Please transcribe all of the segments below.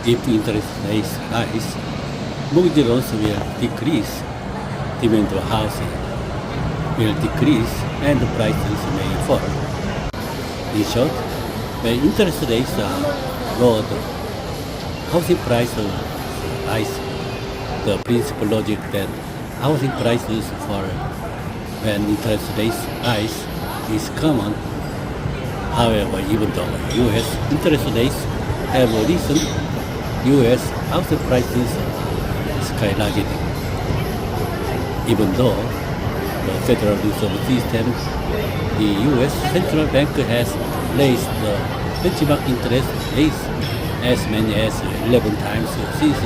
If interest rates rise, mortgage loans will decrease, demand for housing will decrease, and prices may fall. In short, when interest rates are lowered, housing prices rise. The principal logic that housing prices fall when interest rates rise is common. However, even though U.S. interest rates have risen, U.S. housing prices are skyrocketing. Even though the Federal Reserve System, the U.S. Central Bank has raised the benchmark interest rates as many as 11 times since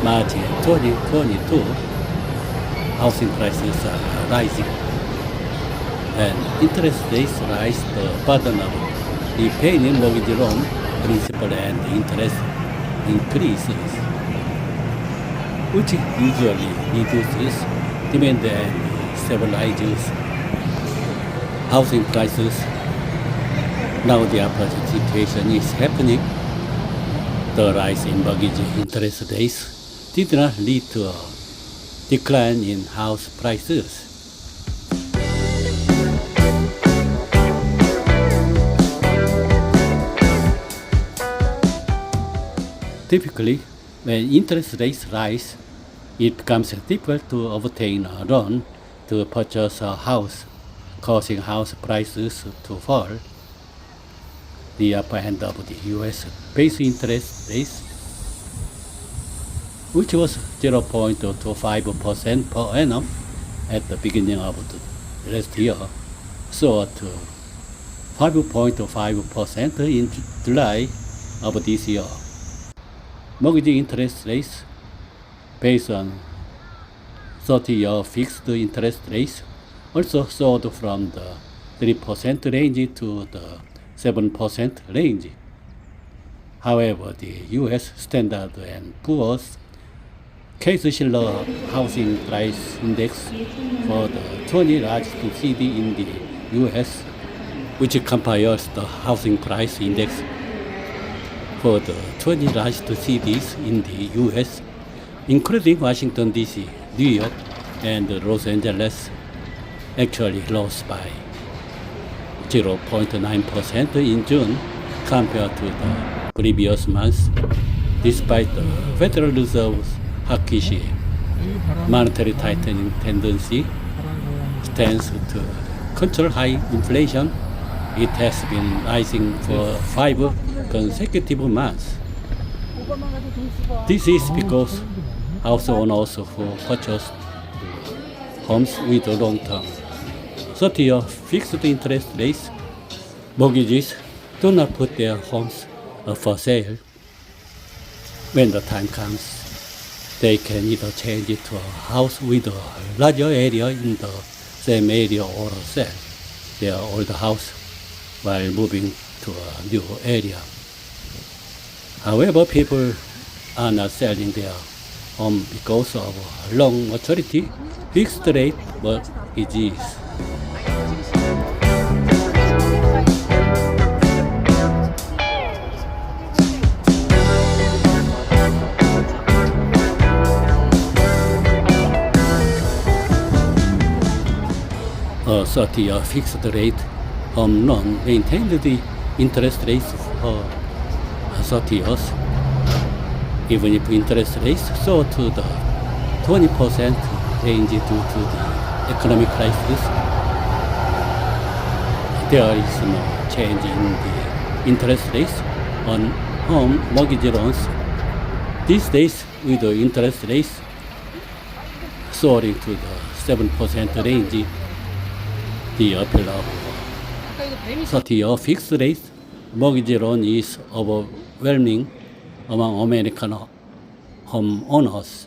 March 2022, housing prices are rising. When interest rates rise, the burden of repaying mortgage loan principal and interest increases, which usually reduces demand and stabilizes housing prices. Now the opposite situation is happening. The rise in mortgage interest rates did not lead to a decline in house prices. Typically, when interest rates rise, it becomes difficult to obtain a loan to purchase a house, causing house prices to fall. The upper end of the U.S. base interest rate, which was 0.25% per annum at the beginning of the last year, soared to 5.5% in July of this year. Mortgage interest rates based on 30-year fixed interest rates also soared from the 3% range to the 7% range. However, the U.S. Standard & Poor's Keys-Schiller Housing Price Index for the 20 largest cities in the U.S., which compares the housing price index for the 20 largest cities in the U.S., including Washington, D.C., New York, and Los actually lost by 0.9% in June compared to the previous month, despite the Federal Reserve's hawkish monetary tightening tendency stance to control high inflation. It has been rising for 5 consecutive months. This is because house owners who purchased homes with long-term 30-year fixed interest rates mortgages do not put their homes up for sale. When the time comes, they can either change it to a house with a larger area in the same area or sell their old house while moving to a new area. However, people are not selling their home because of long maturity fixed rate mortgages. A 30-year fixed rate home loan maintained the interest rates for 30 years. Even if interest rates soar to the 20% range due to the economic crisis, there is no change in the interest rates on home mortgage loans. These days, with the interest rates soaring to the 7% range, the appeal of 30-year fixed rate mortgage loan is overwhelming among American homeowners.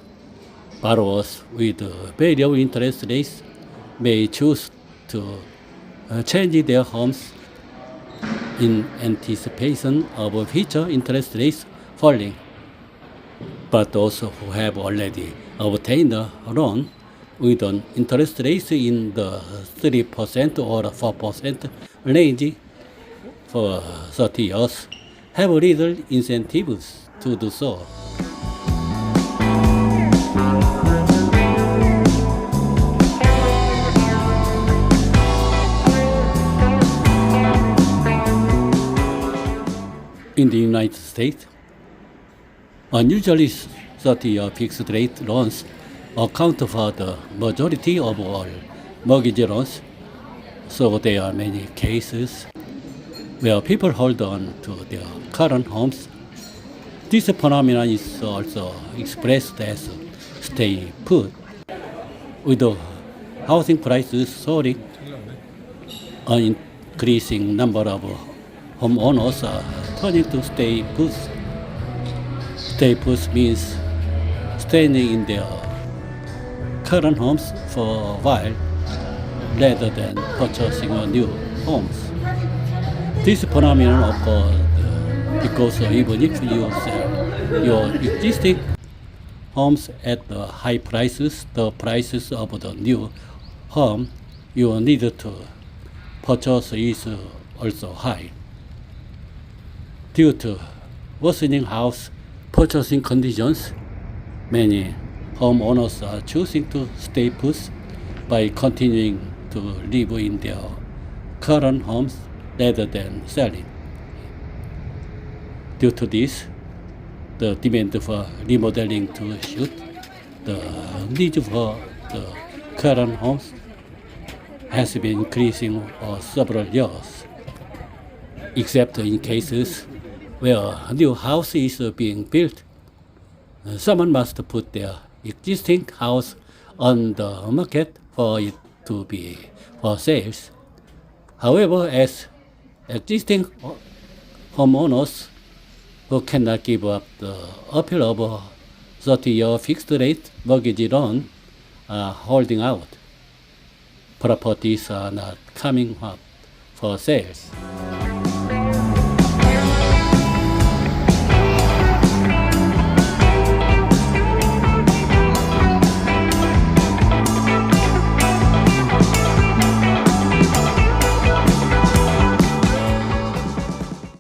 Borrowers with variable interest rates may choose to change their homes in anticipation of future interest rates falling. But those who have already obtained a loan with an interest rate in the 3% or 4% range for 30 years have little incentives to do so. In the United States, unusually 30-year fixed rate loans account for the majority of all mortgage loans, so there are many cases where people hold on to their current homes. This phenomenon is also expressed as stay put, with the housing prices soaring. An increasing number of homeowners are turning to stay put. Stay put means staying in their current homes for a while rather than purchasing a new homes. This phenomenon occurs because even if you sell your existing homes at the high prices, the prices of the new home you need to purchase is also high. Due to worsening house purchasing conditions, many homeowners are choosing to stay put by continuing to live in their current homes rather than selling. Due to this, the demand for remodeling to suit the needs for the current homes has been increasing for several years, except in cases where a new house is being built. Someone must put their existing house on the market for it to be for sales. However, as existing homeowners who cannot give up the appeal of a 30-year fixed rate mortgage loan are holding out. Properties are not coming up for sales.